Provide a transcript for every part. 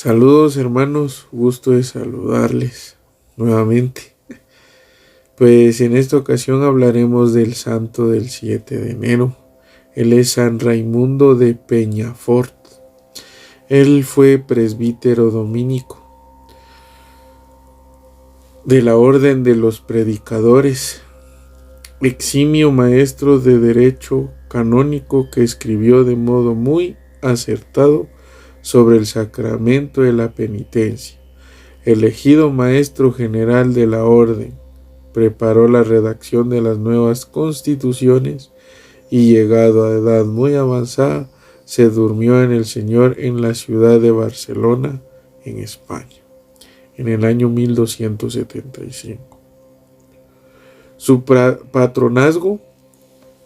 Saludos hermanos, gusto de saludarles nuevamente. Pues en esta ocasión hablaremos del santo del 7 de enero. Él es San Raimundo de Peñafort. Él fue presbítero dominico de la Orden de los Predicadores, eximio maestro de derecho canónico que escribió de modo muy acertado sobre el sacramento de la penitencia. Elegido maestro general de la orden, preparó la redacción de las nuevas constituciones y, llegado a edad muy avanzada, se durmió en el Señor en la ciudad de Barcelona, en España, en el año 1275. Su patronazgo,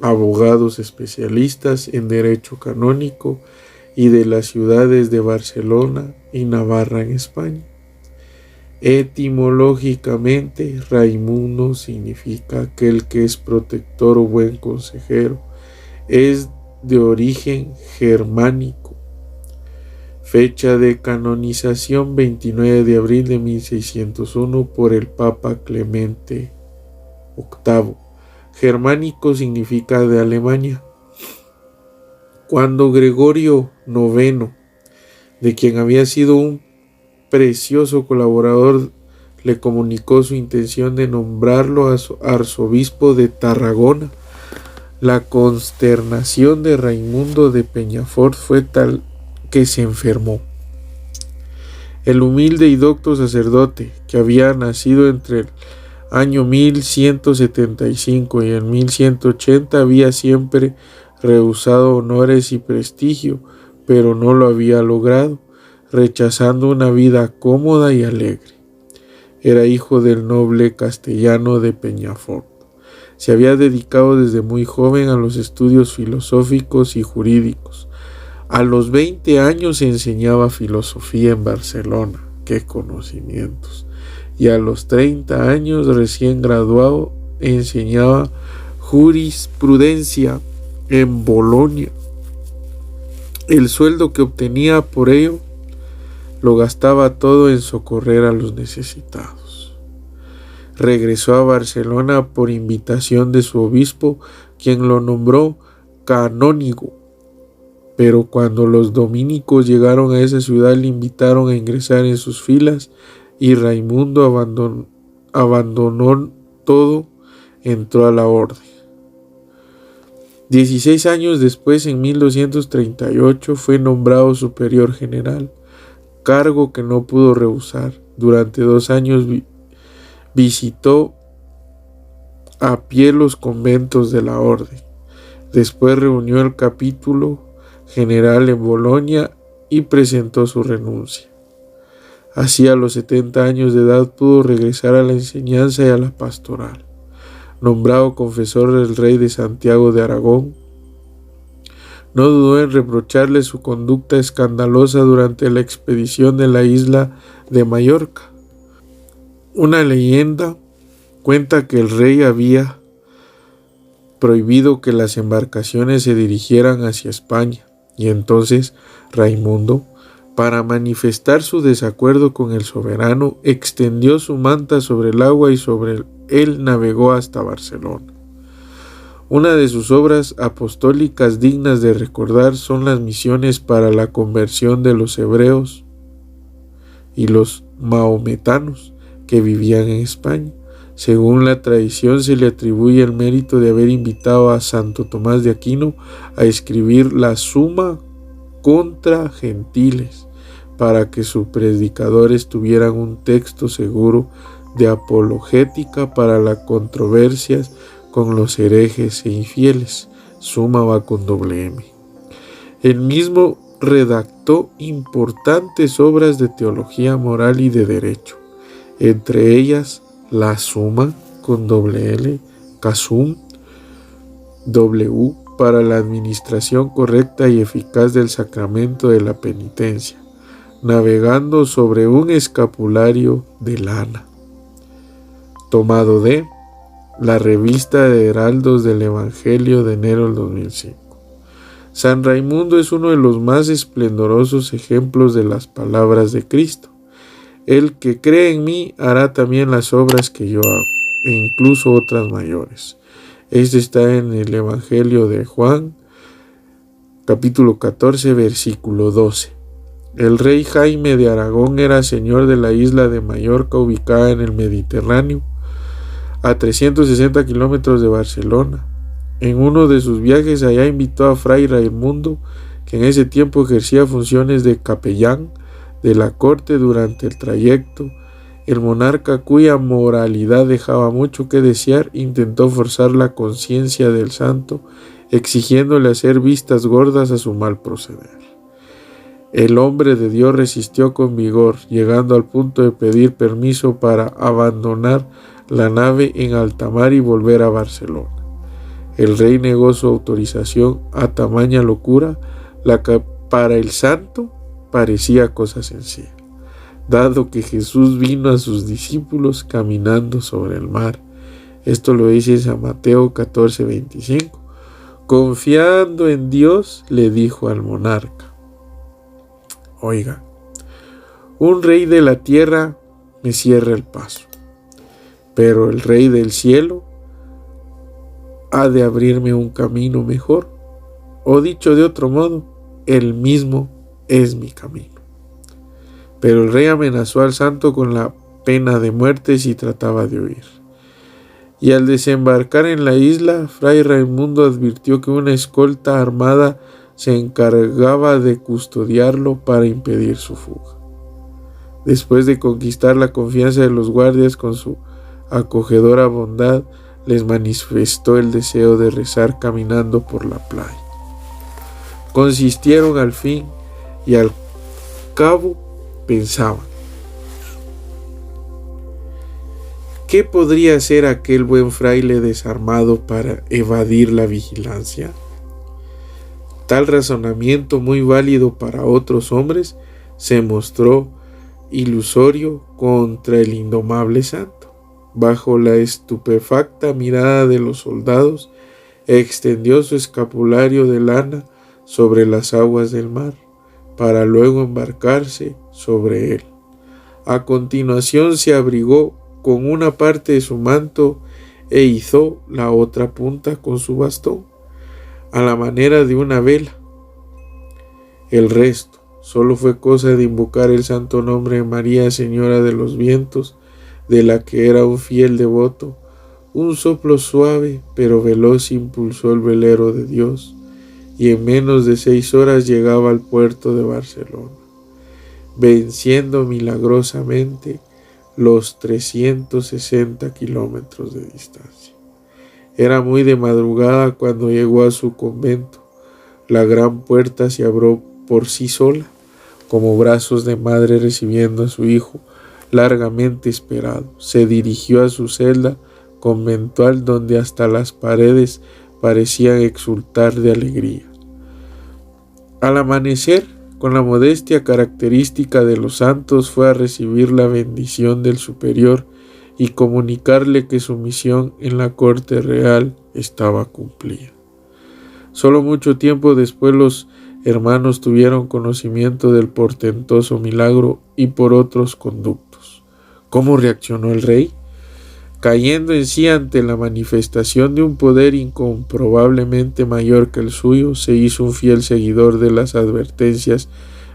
abogados especialistas en derecho canónico y de las ciudades de Barcelona y Navarra en España. Etimológicamente, Raimundo significa aquel que es protector o buen consejero. Es de origen germánico. Fecha de canonización 29 de abril de 1601 por el Papa Clemente VIII. Germánico significa de Alemania. Cuando Gregorio IX, de quien había sido un precioso colaborador, le comunicó su intención de nombrarlo arzobispo de Tarragona, la consternación de Raimundo de Peñafort fue tal que se enfermó. El humilde y docto sacerdote, que había nacido entre el año 1175 y el 1180, había siempre rehusado honores y prestigio, pero no lo había logrado, rechazando una vida cómoda y alegre. Era hijo del noble castellano de Peñafort. Se había dedicado desde muy joven a los estudios filosóficos y jurídicos. A los 20 años enseñaba filosofía en Barcelona. ¡Qué conocimientos! Y a los 30 años, recién graduado, enseñaba jurisprudencia en Bolonia. El sueldo que obtenía por ello lo gastaba todo en socorrer a los necesitados. Regresó a Barcelona por invitación de su obispo, quien lo nombró canónigo. Pero cuando los dominicos llegaron a esa ciudad, le invitaron a ingresar en sus filas y Raimundo abandonó todo, entró a la orden. 16 años después, en 1238, fue nombrado superior general, cargo que no pudo rehusar. Durante 2 años visitó a pie los conventos de la orden. Después reunió el capítulo general en Bolonia y presentó su renuncia. Así, a los 70 años de edad, pudo regresar a la enseñanza y a la pastoral. Nombrado confesor del rey de Santiago de Aragón, no dudó en reprocharle su conducta escandalosa durante la expedición de la isla de Mallorca. Una leyenda cuenta que el rey había prohibido que las embarcaciones se dirigieran hacia España, y entonces Raimundo, para manifestar su desacuerdo con el soberano, extendió su manta sobre el agua y sobre él navegó hasta Barcelona. Una de sus obras apostólicas dignas de recordar son las misiones para la conversión de los hebreos y los mahometanos que vivían en España. Según la tradición, se le atribuye el mérito de haber invitado a Santo Tomás de Aquino a escribir la Suma contra Gentiles, para que sus predicadores tuvieran un texto seguro de apologética para las controversias con los herejes e infieles. Suma va con doble M. Él mismo redactó importantes obras de teología moral y de derecho, entre ellas la Suma con doble L, Casum, W, para la administración correcta y eficaz del sacramento de la penitencia, navegando sobre un escapulario de lana, tomado de la revista de Heraldos del Evangelio de enero del 2005. San Raimundo es uno de los más esplendorosos ejemplos de las palabras de Cristo. El que cree en mí hará también las obras que yo hago, e incluso otras mayores. Este está en el Evangelio de Juan, capítulo 14, versículo 12. El rey Jaime de Aragón era señor de la isla de Mallorca, ubicada en el Mediterráneo, a 360 kilómetros de Barcelona. En uno de sus viajes allá invitó a Fray Raimundo, que en ese tiempo ejercía funciones de capellán de la corte. Durante el trayecto, el monarca, cuya moralidad dejaba mucho que desear, intentó forzar la conciencia del santo, exigiéndole hacer vistas gordas a su mal proceder. El hombre de Dios resistió con vigor, llegando al punto de pedir permiso para abandonar la nave en alta mar y volver a Barcelona. El rey negó su autorización a tamaña locura, la que para el santo parecía cosa sencilla, dado que Jesús vino a sus discípulos caminando sobre el mar. Esto lo dice San Mateo 14:25. Confiando en Dios, le dijo al monarca: oiga, un rey de la tierra me cierra el paso, pero el rey del cielo ha de abrirme un camino mejor, o dicho de otro modo, él mismo es mi camino. Pero el rey amenazó al santo con la pena de muerte si trataba de huir. Y al desembarcar en la isla, Fray Raimundo advirtió que una escolta armada se encargaba de custodiarlo para impedir su fuga. Después de conquistar la confianza de los guardias con su acogedora bondad, les manifestó el deseo de rezar caminando por la playa. Consistieron al fin y al cabo pensaban: ¿qué podría hacer aquel buen fraile desarmado para evadir la vigilancia? Tal razonamiento, muy válido para otros hombres, se mostró ilusorio contra el indomable santo. Bajo la estupefacta mirada de los soldados, extendió su escapulario de lana sobre las aguas del mar, para luego embarcarse sobre él. A continuación se abrigó con una parte de su manto e izó la otra punta con su bastón, a la manera de una vela. El resto solo fue cosa de invocar el santo nombre de María, Señora de los vientos, de la que era un fiel devoto. Un soplo suave pero veloz impulsó el velero de Dios, y en menos de 6 horas llegaba al puerto de Barcelona, venciendo milagrosamente los 360 kilómetros de distancia. Era muy de madrugada cuando llegó a su convento. La gran puerta se abrió por sí sola, como brazos de madre recibiendo a su hijo largamente esperado. Se dirigió a su celda conventual, donde hasta las paredes parecían exultar de alegría. Al amanecer, con la modestia característica de los santos, fue a recibir la bendición del superior y comunicarle que su misión en la corte real estaba cumplida. Solo mucho tiempo después los hermanos tuvieron conocimiento del portentoso milagro y por otros conductos. ¿Cómo reaccionó el rey? Cayendo en sí ante la manifestación de un poder incomprobablemente mayor que el suyo, se hizo un fiel seguidor de las advertencias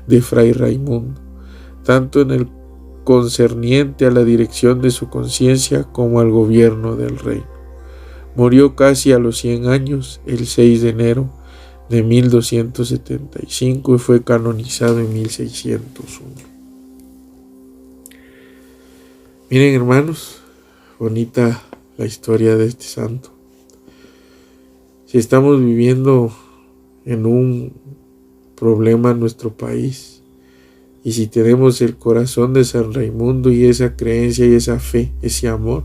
de Fray Raimundo, tanto en el concerniente a la dirección de su conciencia como al gobierno del reino. Murió casi a los 100 años, el 6 de enero de 1275, y fue canonizado en 1601. Miren, hermanos, bonita la historia de este santo. Si estamos viviendo en un problema en nuestro país, y si tenemos el corazón de San Raimundo y esa creencia y esa fe, ese amor,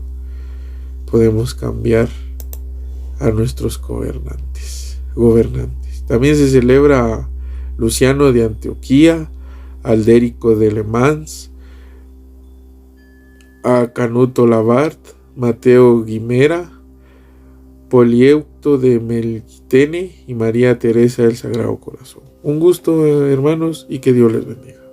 podemos cambiar a nuestros gobernantes. También se celebra a Luciano de Antioquía, a Aldérico de Le Mans, a Canuto Labart, Mateo Guimera, Polieucto de Melitene y María Teresa del Sagrado Corazón. Un gusto, hermanos, y que Dios les bendiga.